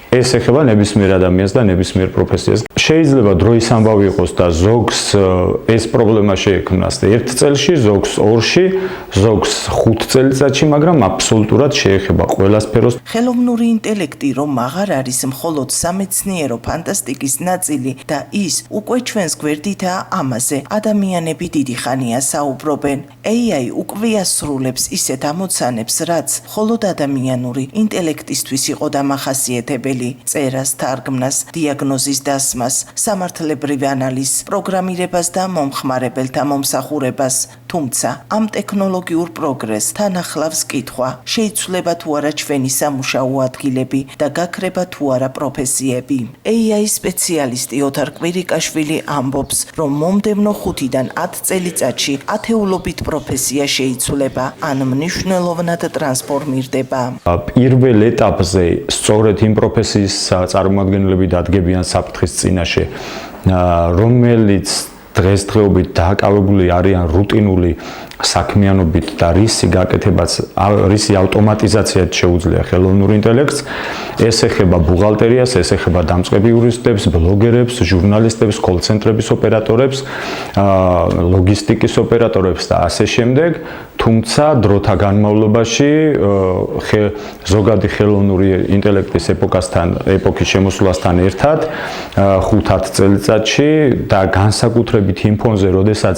ეს ეხება ნებისმიერ ადამიანს და ნებისმიერ პროფესიას. შეიძლება დროის ამბავი იყოს და ზოგს ეს პრობლემა შეექმნას 1 წელში, ზოგს 2-ში, ზოგს 5 წელიწადში, მაგრამ აბსოლუტურად შეეხება ყველა სფეროს. ხელოვნური ინტელექტი რომ აღარ არის მხოლოდ სამეცნიერო ფანტასტიკის ნაწილი და ის უკვე ჩვენს გვერდითაა ამაზე. ადამიანები დიდი ხანია საუბრობენ. AI უკვე ასრულებს ისეთ ამოცანებს, რაც მხოლოდ ადამიანური ინტელექტისთვის იყო დამახასიათებელი. წერას, თარგმნას, დიაგნოზის დასმას, სამართლებრივ ანალიზს, პროგრამირებას და მომხმარებელთა მომსახურებას. თუმცა ამ ტექნოლოგიურ პროგრესს თან ახლავს კითხვა, შეიცვლება თუ არა ჩვენი სამუშაო ადგილები და გაქრება თუ არა პროფესიები. AI სპეციალისტი ოთარ კვირიკაშვილი ამბობს, რომ მომდევნო 5-დან 10 წელიწადში ათეულობით პროფესია შეიცვლება ან მნიშვნელოვნად ტრანსფორმირდება. პირველ ეტაპზე სწორედ იმ პროფესიის წარმომადგენლები დადგებიან საფრთხის წინაშე, რომელიც დღესდღეობით დააკავებული არიან რუტინული საქმიანობით და რისი გაკეთებაც, რისი ავტომატიზაციაც შეუძლია ხელოვნურ ინტელექტს. ეს ეხება ბუღალტერიას, ეს ეხება დამწყები იურისტებს, ბლოგერებს, ჟურნალისტებს, კოლ-ცენტრების ოპერატორებს, ლოგისტიკის ოპერატორებს და ასე შემდეგ. თუმცა დროთა განმავლობაში ზოგადი ხელოვნური ინტელექტის ეპოქის შემოსვლასთან ერთად 5-10 წელიწადში და განსაკუთრებით იმ ფონზე, როდესაც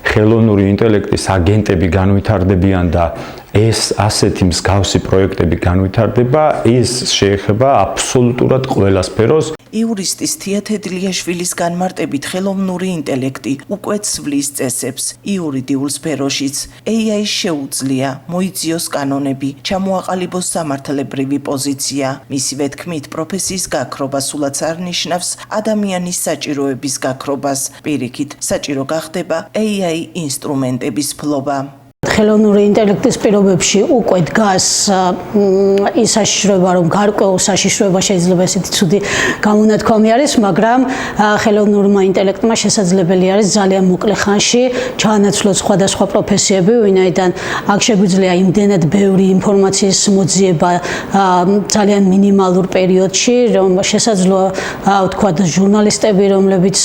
ხელოვნური ინტელექტის აგენტები განვითარდებიან და ეს ასეთი მსგავსი პროექტები განვითარდება, ეს შეეხება აბსოლუტურად ყველა სფეროს. იურისტის თია თედლიაშვილის განმარტებით ხელოვნური ინტელექტი უკვე ცვლის წესებს იურიდიულ სფეროშიც. AI შეუძლია მოიძიოს კანონები, ჩამოაყალიბოს სამართლებრივი პოზიცია. მისივე თქმით, პროფესიის გაქრობა სულაც არ ნიშნავს ადამიანის საჭიროების გაქრობას. პირიქით, საჭირო გახდება AI ინსტრუმენტების ფლობა. ხელოვნური ინტელექტის პირობებში უკვე დგას ის საშიშროება, რომ გარკვეულ საშიშროება შეიძლება ესეთი ცუდი გამონათქვამი არის, მაგრამ ხელოვნურმა ინტელექტმა შესაძლებელი არის ძალიან მოკლე ხანში ჩაანაცვლოს სხვადასხვა პროფესიები, ვინაიდან აქ შეგვიძლია იმდენად ბევრი ინფორმაციის მოძიება ძალიან მინიმალურ პერიოდში, რომ შესაძლოა ვთქვათ ჟურნალისტები, რომლებიც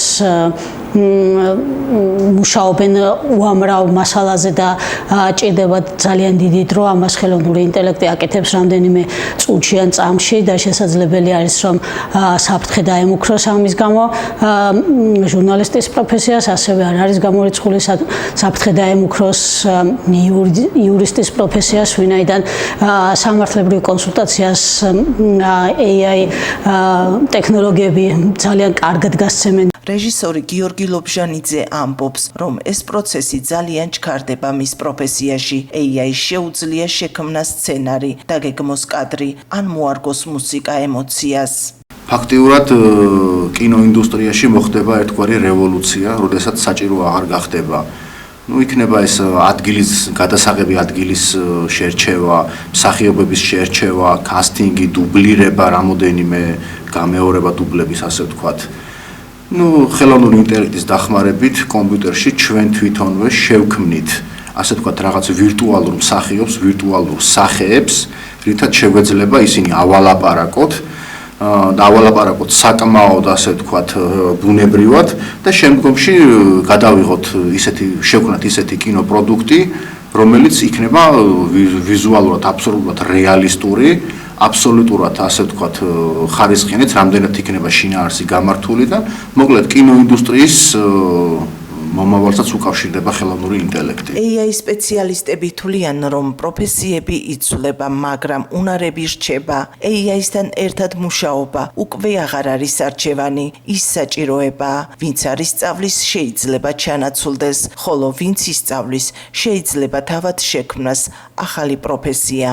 მუშაობენ უამრავ მასალაზე და ჭირდებათ ძალიან დიდი დრო, ამას ხელოვნური ინტელექტი აკეთებს რამდენიმე წუთში ან წამში და შესაძლებელი არის რომ საფრთხე დაემუქროს ამის გამო ჟურნალისტის პროფესიას, ასევე არ არის გამორიცხული საფრთხე დაემუქროს იურისტის პროფესიას, ვინაიდან სამართლებრივ კონსულტაციას AI ტექნოლოგიები ძალიან კარგად გასცემენ. რეჟისორი გიორგი ლობჟანიძე ამბობს, რომ ეს პროცესი ძალიან ჩქარდება მის პროფესიაში. AI შეუძლია შექმნა სცენარი, დაგეგმოს კადრი, ან მოარგოს მუსიკა ემოციას. ფაქტიურად კინოინდუსტრიაში მოხდება ერთგვარი რევოლუცია, როდესაც საჭირო აღარ გახდება იქნება ეს ადგილის გადასაღები, ადგილის შერჩევა, მსახიობების შერჩევა, კასტინგი, დუბლირება, რამოდენიმე გამეორება დუბლების, ასე ვთქვათ. ხელოვნური ინტელექტის დახმარებით კომპიუტერში ჩვენ თვითონვე შევქმნით, ასე ვთქვათ, რაღაც ვირტუალურ მსახიობს, ვირტუალურ სახეებს, რითაც შეგვეძლება ისინი ავალაპარაკოთ და ავალაპარაკოთ საკმაოდ, ასე ვთქვათ, ბუნებრივად და შემდგომში გადავიღოთ შევქმნათ ისეთი კინოპროდუქტი, რომელიც იქნება ვიზუალურად აბსოლუტურად რეალისტური, აბსოლუტურად, ასე ვთქვათ, ხარისხიანიც, რამდენად იქნება შინაარსი გამართული და მოკლედ კინოინდუსტრიის მომავალსაც უკავშირდება ხელოვნური ინტელექტი. AI სპეციალისტები თვლიან, რომ პროფესიები იცვლება, მაგრამ უნარები რჩება. AI-სთან ერთად მუშაობა უკვე აღარ არის არჩევანი, ის საჭიროებაა. ვინც არ ისწავლის, შეიძლება ჩანაცვლდეს, ხოლო ვინც ისწავლის, შეიძლება თავად შექმნას ახალი პროფესია.